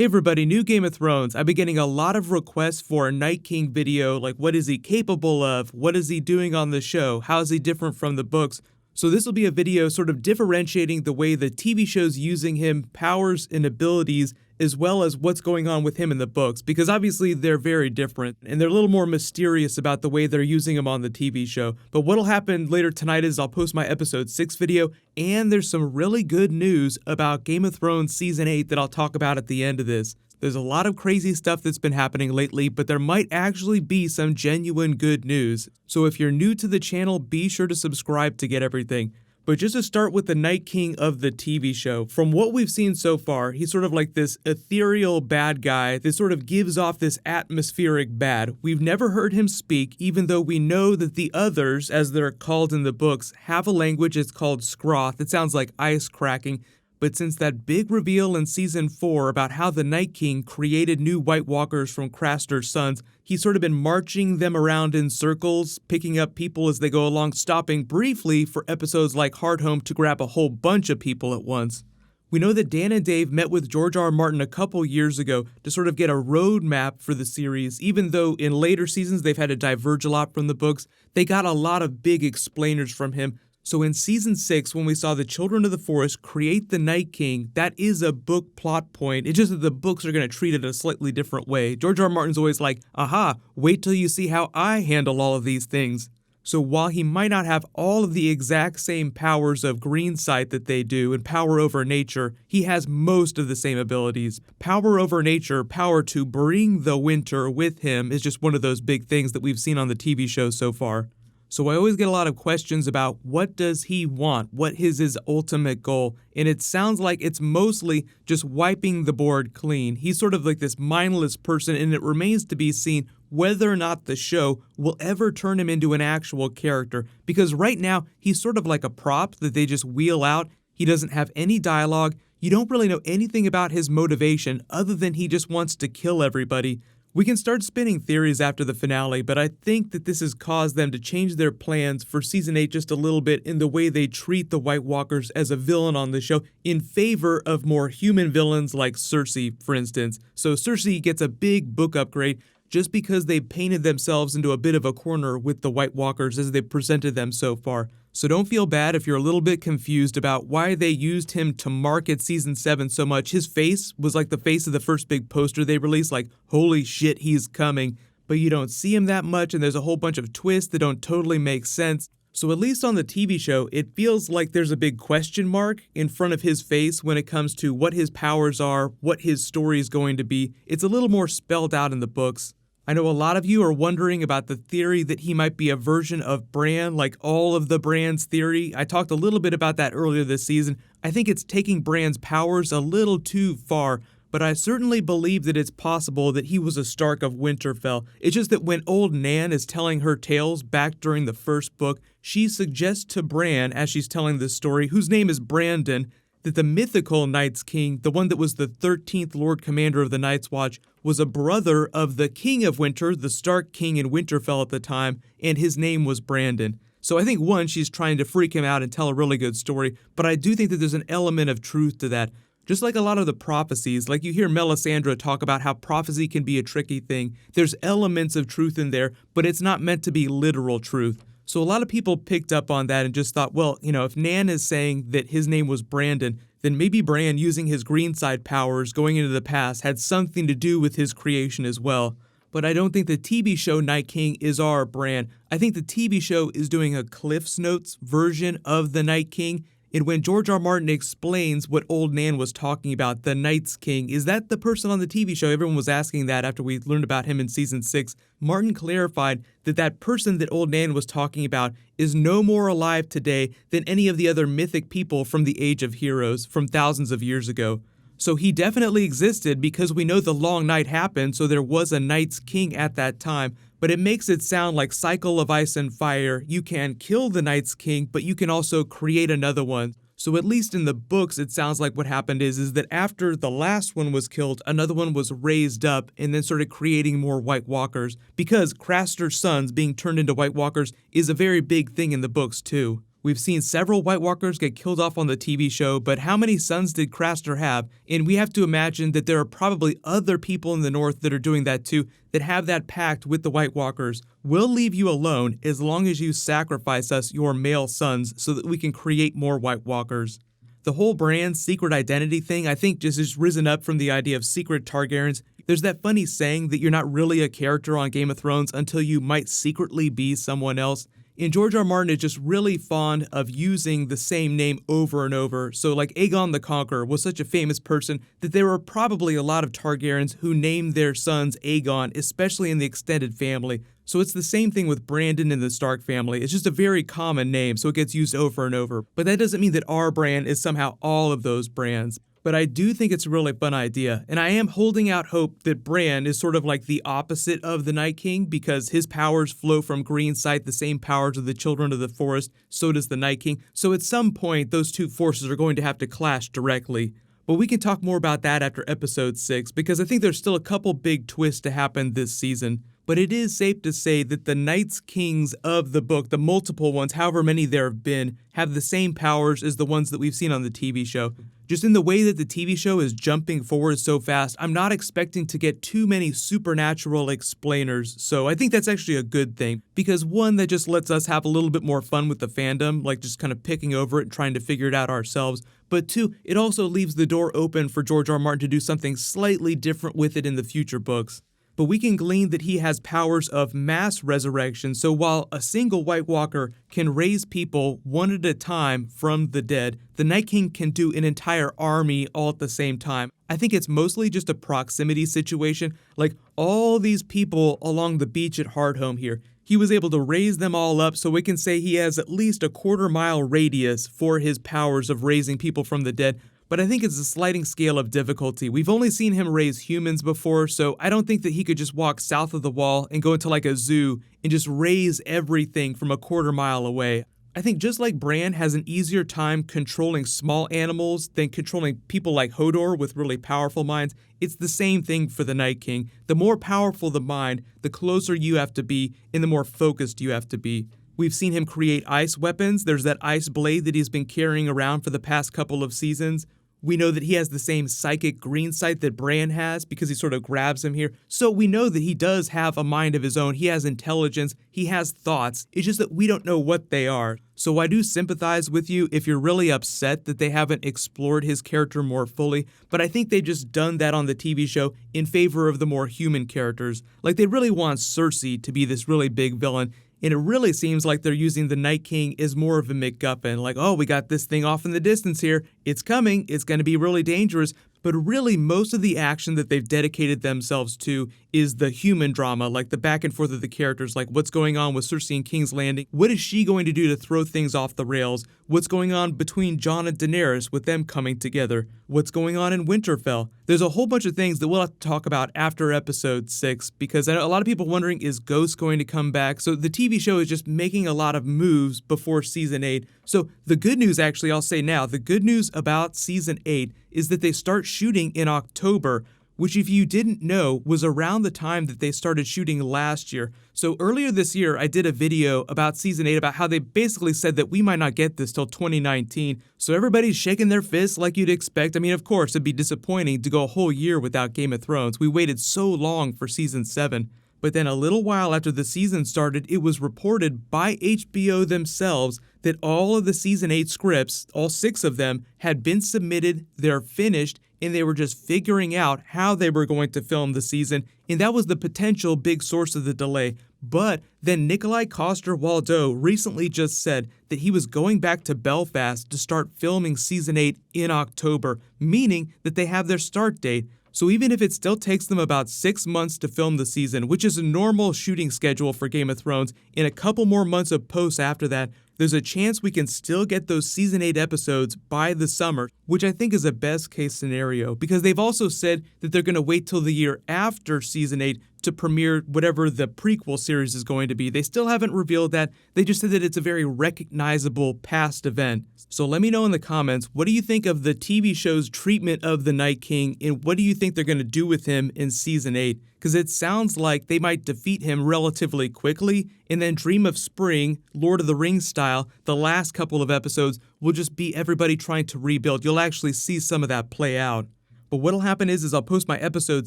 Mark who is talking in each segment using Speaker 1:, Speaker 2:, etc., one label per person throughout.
Speaker 1: Hey everybody, new Game of Thrones. I've been getting a lot of requests for a Night King video, like what is he capable of, what is he doing on the show, how is he different from the books. So this will be a video sort of differentiating the way the TV show's using him, powers and abilities, as well as what's going on with him in the books, because obviously they're very different, and they're a little more mysterious about the way they're using him on the TV show. But what'll happen later tonight is I'll post my episode 6 video, and there's some really good news about Game of Thrones Season 8 that I'll talk about at the end of this. There's a lot of crazy stuff that's been happening lately, but there might actually be some genuine good news. So if you're new to the channel, be sure to subscribe to get everything. But just to start with the Night King of the TV show, from what we've seen so far, he's sort of like this ethereal bad guy that sort of gives off this atmospheric bad. We've never heard him speak, even though we know that the others, as they're called in the books, have a language. It's called Skroth. It sounds like ice cracking. But since that big reveal in Season 4 about how the Night King created new White Walkers from Craster's sons, he's sort of been marching them around in circles, picking up people as they go along, stopping briefly for episodes like Hardhome to grab a whole bunch of people at once. We know that Dan and Dave met with George R. R. Martin a couple years ago to sort of get a roadmap for the series. Even though in later seasons they've had to diverge a lot from the books, they got a lot of big explainers from him. So in Season 6, when we saw the Children of the Forest create the Night King, that is a book plot point. It's just that the books are going to treat it a slightly different way. George R. R. Martin's always like, aha, wait till you see how I handle all of these things. So while he might not have all of the exact same powers of Greensight that they do and power over nature, he has most of the same abilities. Power over nature, power to bring the winter with him is just one of those big things that we've seen on the TV show so far. So I always get a lot of questions about what does he want, what is his ultimate goal, and it sounds like it's mostly just wiping the board clean. He's sort of like this mindless person, and it remains to be seen whether or not the show will ever turn him into an actual character, because right now he's sort of like a prop that they just wheel out. He doesn't have any dialogue. You don't really know anything about his motivation other than he just wants to kill everybody. We can start spinning theories after the finale, but I think that this has caused them to change their plans for Season 8 just a little bit in the way they treat the White Walkers as a villain on the show in favor of more human villains like Cersei, for instance. So Cersei gets a big book upgrade just because they painted themselves into a bit of a corner with the White Walkers as they presented them so far. So don't feel bad if you're a little bit confused about why they used him to market Season 7 so much. His face was like the face of the first big poster they released, like, holy shit, he's coming. But you don't see him that much, and there's a whole bunch of twists that don't totally make sense. So at least on the TV show, it feels like there's a big question mark in front of his face when it comes to what his powers are, what his story is going to be. It's a little more spelled out in the books. I know a lot of you are wondering about the theory that he might be a version of Bran, like all of the Bran's theory. I talked a little bit about that earlier this season. I think it's taking Bran's powers a little too far, but I certainly believe that it's possible that he was a Stark of Winterfell. It's just that when old Nan is telling her tales back during the first book, she suggests to Bran, as she's telling this story, whose name is Brandon, that the mythical Night's King, the one that was the 13th Lord Commander of the Night's Watch, was a brother of the King of Winter, the Stark King in Winterfell at the time, and his name was Brandon. So I think, one, she's trying to freak him out and tell a really good story, but I do think that there's an element of truth to that. Just like a lot of the prophecies, like you hear Melisandre talk about how prophecy can be a tricky thing, there's elements of truth in there, but it's not meant to be literal truth. So a lot of people picked up on that and just thought, well, if Nan is saying that his name was Brandon, then maybe Bran using his Greenside powers going into the past had something to do with his creation as well. But I don't think the TV show Night King is our Bran. I think the TV show is doing a Cliff's Notes version of the Night King. And when George R. R. Martin explains what old Nan was talking about, the Night's King, is that the person on the TV show? Everyone was asking that after we learned about him in Season 6. Martin clarified that that person that old Nan was talking about is no more alive today than any of the other mythic people from the Age of Heroes from thousands of years ago. So he definitely existed because we know the Long Night happened, so there was a Night's King at that time. But it makes it sound like Cycle of Ice and Fire. You can kill the Night's King, but you can also create another one. So at least in the books, it sounds like what happened is that after the last one was killed, another one was raised up and then started creating more White Walkers, because Craster's sons being turned into White Walkers is a very big thing in the books too. We've seen several White Walkers get killed off on the TV show, but how many sons did Craster have? And we have to imagine that there are probably other people in the North that are doing that too, that have that pact with the White Walkers. We'll leave you alone as long as you sacrifice us your male sons so that we can create more White Walkers. The whole Bran's secret identity thing, I think, just has risen up from the idea of secret Targaryens. There's that funny saying that you're not really a character on Game of Thrones until you might secretly be someone else. And George R. Martin is just really fond of using the same name over and over. So like Aegon the Conqueror was such a famous person that there were probably a lot of Targaryens who named their sons Aegon, especially in the extended family. So it's the same thing with Brandon and the Stark family. It's just a very common name, so it gets used over and over. But that doesn't mean that our Bran is somehow all of those Brans. But I do think it's a really fun idea, and I am holding out hope that Bran is sort of like the opposite of the Night King, because his powers flow from green sight, the same powers of the Children of the Forest, so does the Night King. So at some point, those two forces are going to have to clash directly. But we can talk more about that after episode 6, because I think there's still a couple big twists to happen this season. But it is safe to say that the Knights Kings of the book, the multiple ones, however many there have been, have the same powers as the ones that we've seen on the TV show. Just in the way that the TV show is jumping forward so fast, I'm not expecting to get too many supernatural explainers, so I think that's actually a good thing, because one, that just lets us have a little bit more fun with the fandom, like just kind of picking over it and trying to figure it out ourselves, but two, it also leaves the door open for George R. Martin to do something slightly different with it in the future books. But we can glean that he has powers of mass resurrection, so while a single White Walker can raise people one at a time from the dead, the Night King can do an entire army all at the same time. I think it's mostly just a proximity situation, like all these people along the beach at Hardhome here. He was able to raise them all up, so we can say he has at least a quarter-mile radius for his powers of raising people from the dead. But I think it's a sliding scale of difficulty. We've only seen him raise humans before, so I don't think that he could just walk south of the wall and go into like a zoo and just raise everything from a quarter-mile away. I think just like Bran has an easier time controlling small animals than controlling people like Hodor with really powerful minds, it's the same thing for the Night King. The more powerful the mind, the closer you have to be and the more focused you have to be. We've seen him create ice weapons. There's that ice blade that he's been carrying around for the past couple of seasons. We know that he has the same psychic green sight that Bran has because he sort of grabs him here. So we know that he does have a mind of his own. He has intelligence. He has thoughts. It's just that we don't know what they are. So I do sympathize with you if you're really upset that they haven't explored his character more fully, but I think they've just done that on the TV show in favor of the more human characters. Like they really want Cersei to be this really big villain. And it really seems like they're using the Night King as more of a MacGuffin, like, oh, we got this thing off in the distance here, it's coming, it's going to be really dangerous. But really, most of the action that they've dedicated themselves to is the human drama, like the back and forth of the characters, like what's going on with Cersei in King's Landing, what is she going to do to throw things off the rails, what's going on between Jon and Daenerys with them coming together, what's going on in Winterfell. There's a whole bunch of things that we'll have to talk about after episode 6, because I know a lot of people wondering, is Ghost going to come back? So the TV show is just making a lot of moves before season 8. So the good news, actually, I'll say now, the good news about season 8 is that they start shooting in October, which if you didn't know was around the time that they started shooting last year. So earlier this year, I did a video about season 8 about how they basically said that we might not get this till 2019. So everybody's shaking their fists like you'd expect. I mean, of course, it'd be disappointing to go a whole year without Game of Thrones. We waited so long for season 7. But then a little while after the season started, it was reported by HBO themselves that all of the season 8 scripts, all 6 of them, had been submitted, they're finished, and they were just figuring out how they were going to film the season, and that was the potential big source of the delay. But then Nikolaj Coster-Waldau recently just said that he was going back to Belfast to start filming season 8 in October, meaning that they have their start date. So even if it still takes them about 6 months to film the season, which is a normal shooting schedule for Game of Thrones, and a couple more months of posts after that, there's a chance we can still get those season 8 episodes by the summer, which I think is a best case scenario, because they've also said that they're going to wait till the year after season 8 to premiere whatever the prequel series is going to be. They still haven't revealed that. They just said that it's a very recognizable past event. So let me know in the comments, what do you think of the TV show's treatment of the Night King, and what do you think they're going to do with him in Season 8? Because it sounds like they might defeat him relatively quickly, and then Dream of Spring, Lord of the Rings style, the last couple of episodes will just be everybody trying to rebuild. You'll actually see some of that play out. But what'll happen is I'll post my episode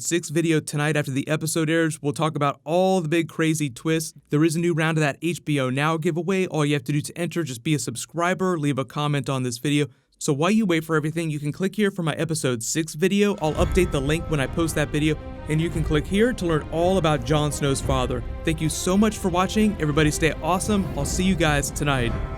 Speaker 1: 6 video tonight after the episode airs. We'll talk about all the big crazy twists. There is a new round of that HBO Now giveaway. All you have to do to enter, just be a subscriber, leave a comment on this video. So while you wait for everything, you can click here for my episode 6 video. I'll update the link when I post that video, and you can click here to learn all about Jon Snow's father. Thank you so much for watching. Everybody stay awesome. I'll see you guys tonight.